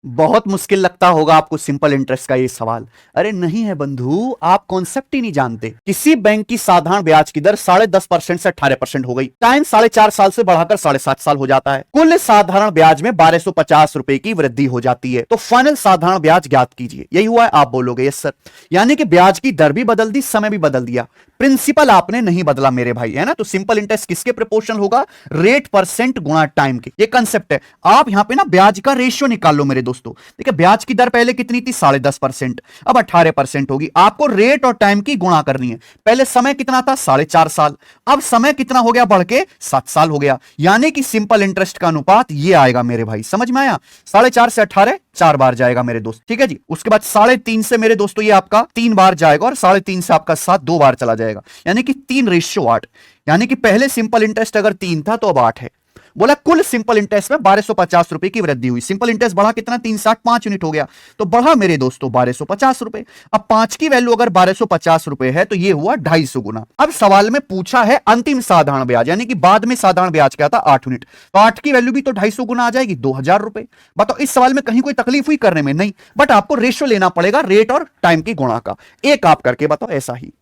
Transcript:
बहुत मुश्किल लगता होगा आपको सिंपल इंटरेस्ट का ये सवाल। अरे नहीं है बंधु, आप कॉन्सेप्ट ही नहीं जानते। किसी बैंक की साधारण ब्याज की दर 10.5% से 18% हो गई। टाइम 4.5 साल से बढ़ाकर 7.5 साल हो जाता है। कुल साधारण ब्याज में 1250 रुपए की वृद्धि हो जाती है। तो फाइनल साधारण ब्याज ज्ञात कीजिए। यही हुआ है? आप बोलोगे यस सर। यानी कि ब्याज की दर भी बदल दी, समय भी बदल दिया, प्रिंसिपल आपने नहीं बदला मेरे भाई, है ना। तो सिंपल इंटरेस्ट किसके प्रोपोर्शनल होगा? रेट परसेंट गुणा टाइम के। ये कंसेप्ट है। आप यहां पे ना ब्याज का रेशियो निकाल लो मेरे दोस्तों। देखिए ब्याज की दर पहले कितनी थी? 10.5%। अब 18% होगी। आपको रेट और टाइम की गुणा करनी है। पहले समय कितना था? 4.5 साल। अब समय कितना हो गया? बढ़ के 7 साल हो गया। यानी कि सिंपल इंटरेस्ट का अनुपात ये आएगा मेरे भाई, समझ में आया? 4.5 से 18 4 बार जाएगा मेरे दोस्त, ठीक है जी। उसके बाद 3.5 से मेरे दोस्तों ये आपका 3 बार जाएगा, और 3.5 से आपका 7 2 बार चला जाएगा, यानी कि 3:8। यानी कि पहले सिंपल इंटरेस्ट अगर 3 था तो अब 8 है। बोला कुल सिंपल इंटरेस्ट में 1250 रुपए की वृद्धि हुई। सिंपल इंटरेस्ट बढ़ा कितना? 365 यूनिट हो गया। तो बढ़ा मेरे दोस्तों 1250 रुपए। अब 5 की वैल्यू अगर 1250 रुपए है तो ये हुआ 250 गुना। अब सवाल में पूछा है अंतिम साधारण ब्याज, यानी कि बाद में साधारण ब्याज क्या था? 8 यूनिट। तो 8 की वैल्यू भी तो 250 गुना आ जाएगी, 2000 रुपए। बताओ इस सवाल में कहीं कोई तकलीफ हुई करने में? नहीं, बट आपको रेशियो लेना पड़ेगा रेट और टाइम की गुणा का। एक आप करके बताओ ऐसा ही।